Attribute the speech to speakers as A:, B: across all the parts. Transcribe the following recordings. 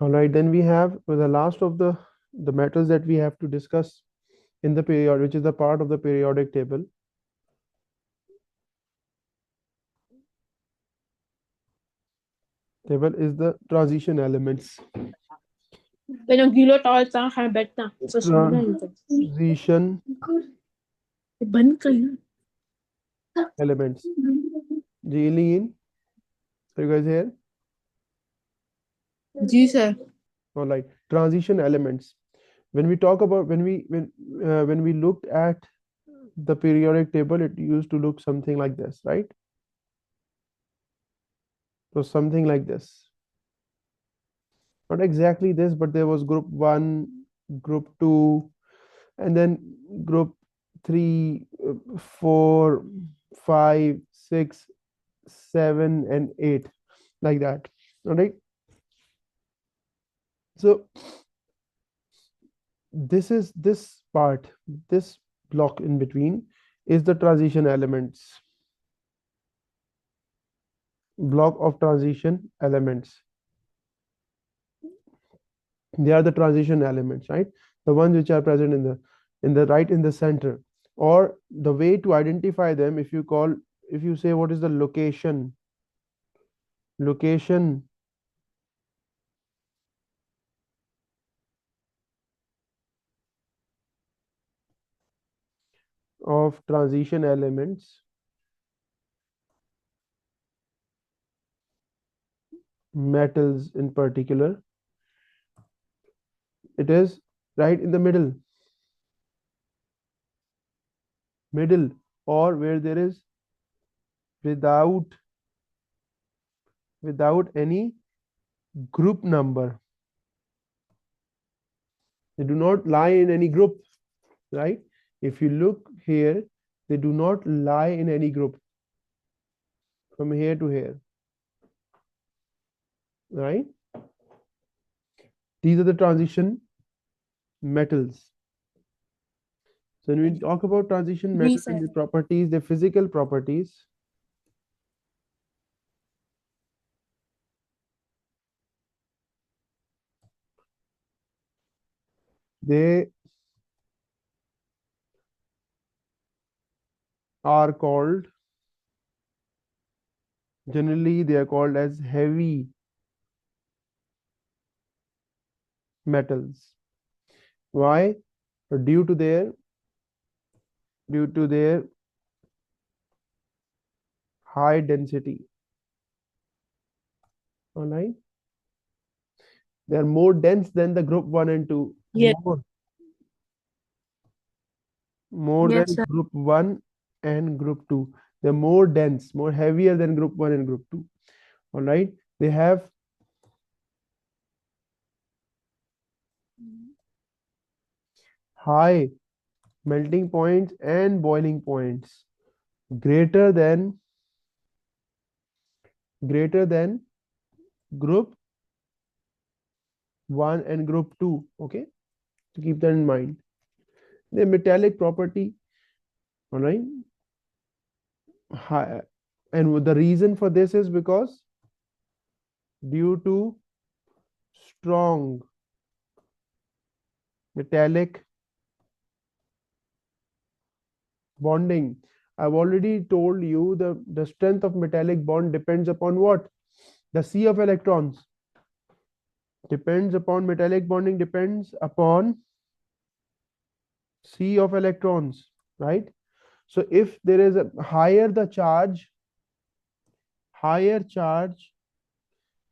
A: All right, then we have the last of the metals that we have to discuss in the period, which is the part of the periodic table. Table is the transition elements.
B: Wenn gilo tol sa ha betna. So smuna
A: Transition
B: ban kayo.
A: elements. Jillian, are you guys here?
B: Gcse.
A: All right, transition elements. When we talk about when we looked at the periodic table, it used to look something like this, right? So something like this. Not exactly this, but there was group 1, group 2, and then group 3, 4, 5, 6, 7, and 8, like that. All right. So this part, this block in between is the transition elements, block of transition elements. They are the transition elements, right? The ones which are present in the right in the center. Or the way to identify them, if you say what is the location of transition elements, metals in particular, it is right in the middle, or where there is without any group number. They do not lie in any group, right? If you look here, they do not lie in any group from here to here, right? These are the transition metals. So when we talk about transition metals and the properties, the physical properties, they are called, generally they are called as heavy metals. Why? Due to their high density. All right. They are more dense than the group 1 and 2.
B: Yes.
A: More
B: Yes,
A: than
B: sir.
A: group 1 and group 2. They're more dense, more heavier than group 1 and group 2. All right. They have high melting points and boiling points greater than group 1 and group 2. Okay, to keep that in mind. The metallic property, all right, high, and the reason for this is because due to strong metallic bonding. I've already told you the strength of metallic bond depends upon what? The C of electrons. Depends upon metallic bonding, depends upon C of electrons, right? So if there is a higher the charge,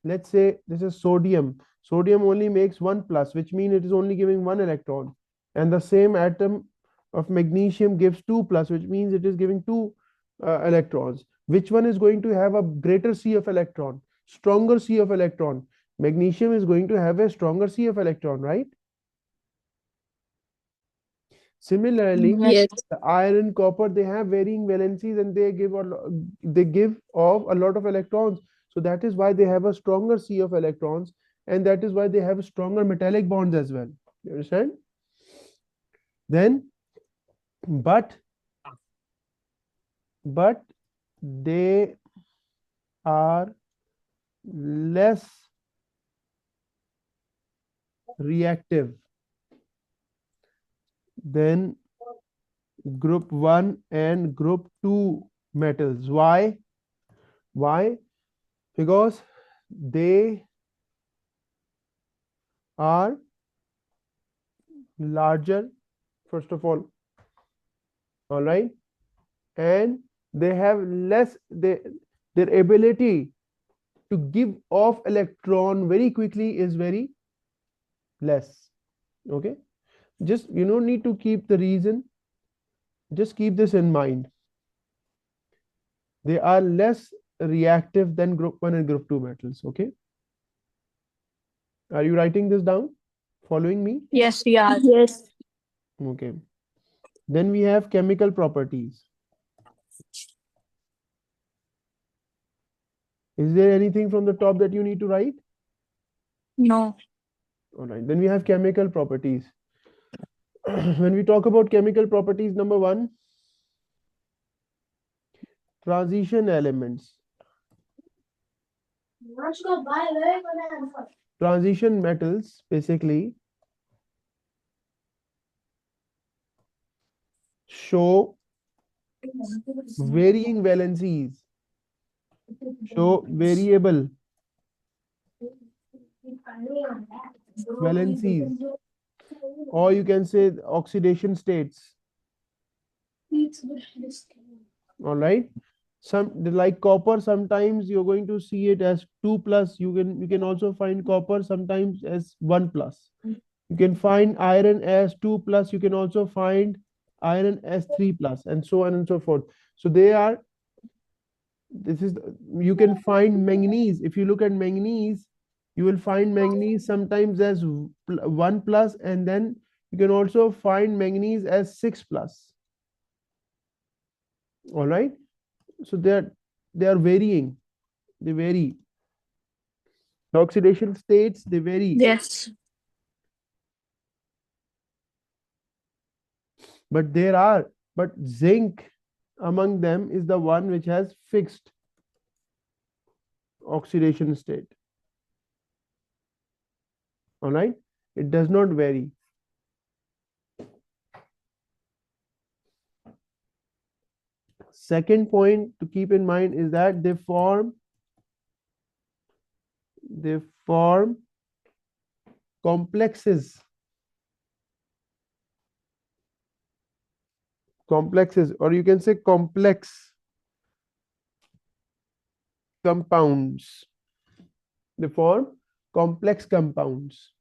A: let's say this is sodium. Sodium only makes 1 plus, which means it is only giving 1 electron. And the same atom of magnesium gives 2 plus, which means it is giving 2 electrons. Which one is going to have a greater C of electron? Stronger C of electron. Magnesium is going to have a stronger C of electron, right? Similarly,
B: Yes.
A: the iron, copper, they have varying valencies and they give off a lot of electrons. So that is why they have a stronger C of electrons, and that is why they have stronger metallic bonds as well. You understand? Then, but they are less reactive than group 1 and group 2 metals. Why? Why? Because they are larger, first of all right, and they have less, their ability to give off electron very quickly is very less. Okay, just you don't need to keep the reason, just keep this in mind. They are less reactive than group 1 and group 2 metals. Okay, are you writing this down, following me?
B: Yes, we are. Yes.
A: Okay, then we have chemical properties. Is there anything from the top that you need to write?
B: No.
A: All right, then we have chemical properties. When we talk about chemical properties, number 1, transition elements. Transition metals basically show varying valencies, show variable valencies, or you can say oxidation states. All right, some like copper, sometimes you're going to see it as 2 plus. You can also find copper sometimes as 1 plus. You can find iron as 2 plus. You can also find iron as 3 plus, and so on and so forth. So they are, this is, you can find manganese. If you look at manganese, you will find manganese sometimes as 1 plus, and then you can also find manganese as 6 plus. All right, so they are varying, they vary. The oxidation states, they vary.
B: Yes.
A: But but zinc among them is the one which has fixed oxidation state. All right, it does not vary. Second point to keep in mind is that they form complexes, or you can say complex compounds. They form complex compounds.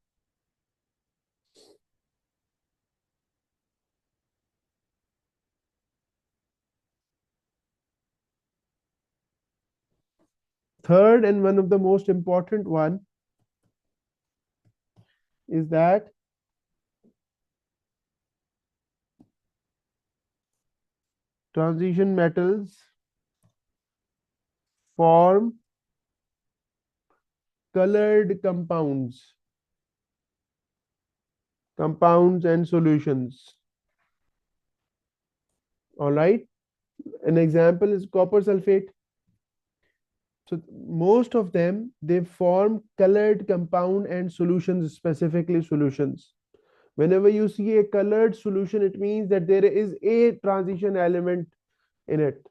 A: Third, and one of the most important one, is that transition metals form colored compounds and solutions. All right, an example is copper sulfate. So most of them, they form colored compound and solutions, specifically solutions. Whenever you see a colored solution, it means that there is a transition element in it.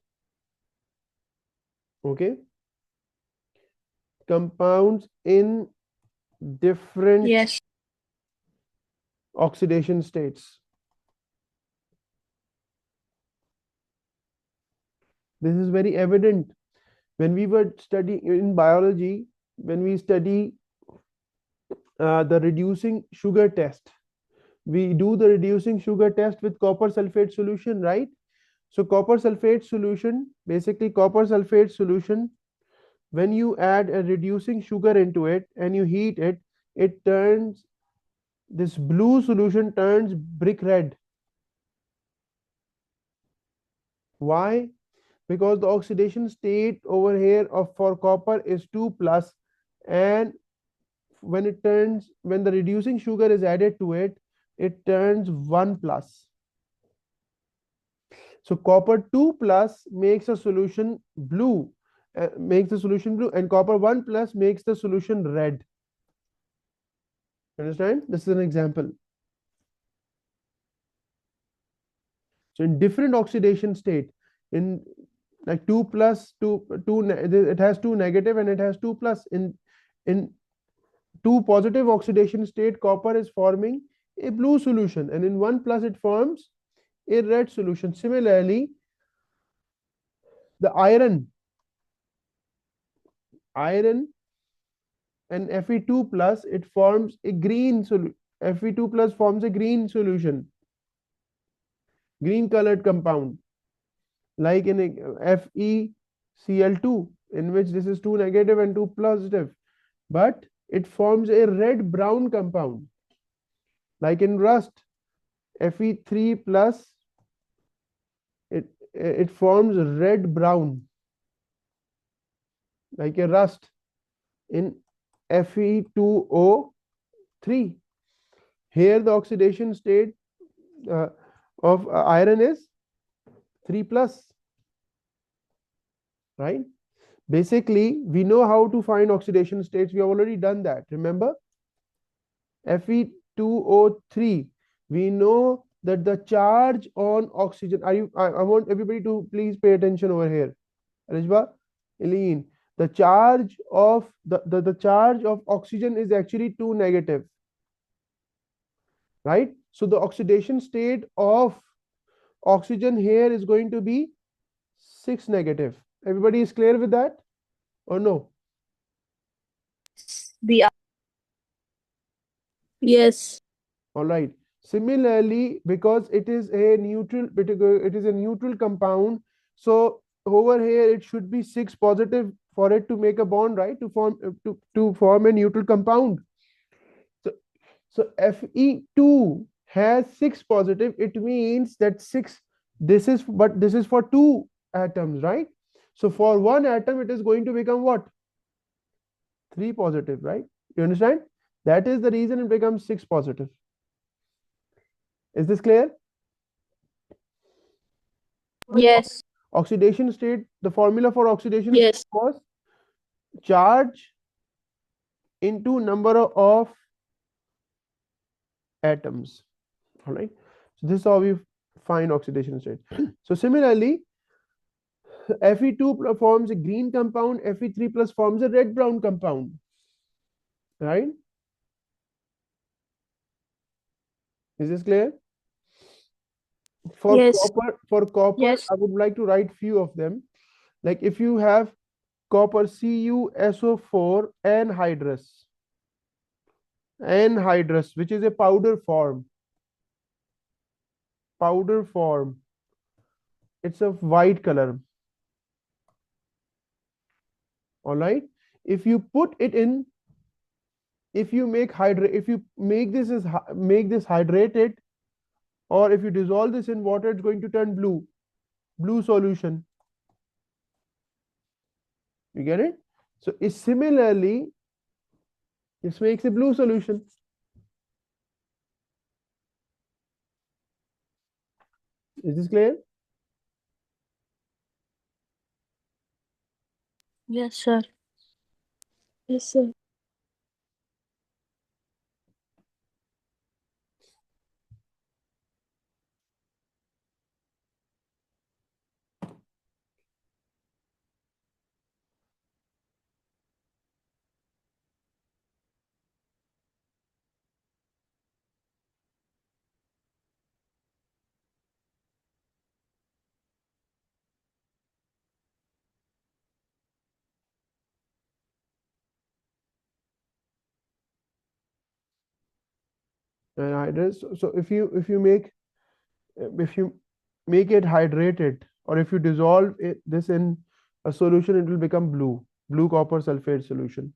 A: Okay, compounds in different
B: Yes.
A: oxidation states. This is very evident when we were studying in biology, when we study the reducing sugar test. We do the reducing sugar test with copper sulfate solution, right? So copper sulfate solution, basically copper sulfate solution, when you add a reducing sugar into it and you heat it, it turns, this blue solution turns brick red. Why? Because the oxidation state over here of for copper is 2 plus, and when the reducing sugar is added to it, it turns 1 plus. So copper 2 plus makes a solution blue, and copper 1 plus makes the solution red. Understand? This is an example. So in different oxidation state, in like 2 plus 2 it has 2 negative and it has 2 plus. In 2 positive oxidation state, copper is forming a blue solution, and in 1 plus it forms a red solution. Similarly, the iron and Fe2 plus, it forms a green solution. Fe2 plus forms a green solution, green colored compound, like in FeCl2, in which this is 2 negative and 2 positive, but it forms a red brown compound, like in rust, Fe3 plus, it forms red brown, like a rust in Fe2O3. Here the oxidation state of iron is 3 plus, right? Basically, we know how to find oxidation states. We have already done that. Remember, Fe2O3. We know that the charge on oxygen. I want everybody to please pay attention over here. Rajba, Eileen, the charge of the charge of oxygen is actually 2 negative, right? So the oxidation state of oxygen here is going to be 6 negative. Everybody is clear with that or no?
B: We are. Yes.
A: All right. Similarly, because it is a neutral compound, so over here it should be 6 positive for it to make a bond, right? To form a neutral compound. So Fe2 has 6 positive. It means that 6, this is for 2 atoms, right? So for 1 atom it is going to become what? 3 positive, right? You understand? That is the reason it becomes 6 positive. Is this clear?
B: Yes.
A: Oxidation state, the formula for oxidation
B: Yes.
A: state was charge into number of atoms. All right. So this is how we find oxidation state. So similarly, Fe2 forms a green compound, Fe3 plus forms a red brown compound. Right? Is this clear? For
B: Yes.
A: copper,
B: Yes.
A: I would like to write few of them. Like if you have copper CuSO4 anhydrous, which is a powder form. It's of white color. All right. If you put it in, if you make this hydrated, or if you dissolve this in water, it's going to turn blue solution. You get it? So similarly, this makes a blue solution. Is this clear?
B: Yes, sir. Yes, sir.
A: Anhydrous. So if you make it hydrated, or if you dissolve this in a solution, it will become blue copper sulfate solution.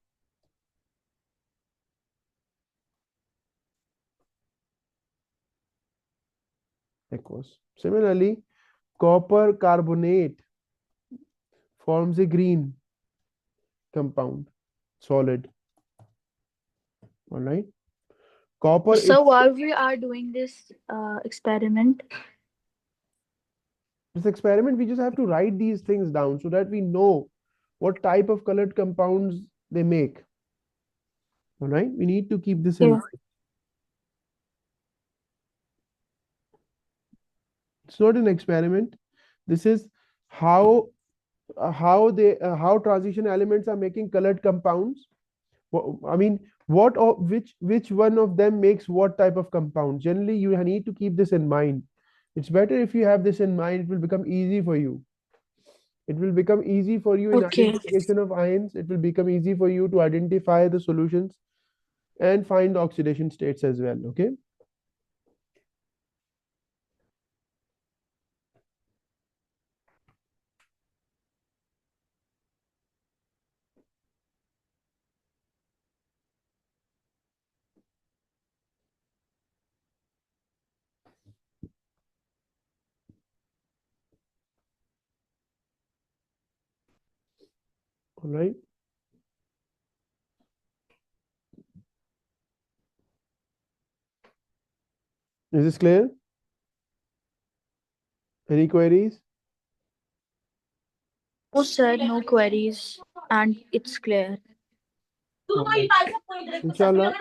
A: Aqueous. Similarly, copper carbonate forms a green compound, solid. All right. Copper is
B: So why we are doing this experiment?
A: this experiment. We just have to write these things down so that we know what type of colored compounds they make. All right. We need to keep this in
B: Yeah.
A: mind. It's not an experiment. This is how how transition elements are making colored compounds. I mean, which one of them makes what type of compound? Generally, you need to keep this in mind. It's better if you have this in mind. It will become easy for you. It will become easy for you in
B: Okay.
A: identification of ions. It will become easy for you to identify the solutions and find the oxidation states as well. Okay. All right. Is this clear? Any queries?
C: No, sir, no queries, and it's clear.
A: All right. Inshallah,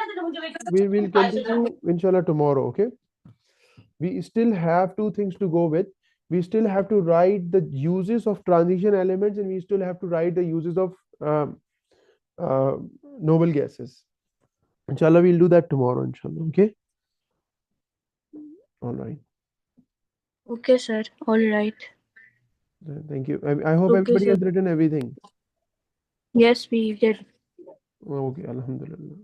A: we will continue inshallah tomorrow. Okay. We still have two things to go with. We still have to write the uses of transition elements, and we still have to write the uses of uh, noble gases. Inshallah, we'll do that tomorrow. Inshallah. Okay. All right.
C: Okay, sir. All right.
A: Thank you. I hope
C: Okay,
A: everybody
C: sir.
A: has written everything.
C: Yes, we did.
A: Okay. Alhamdulillah.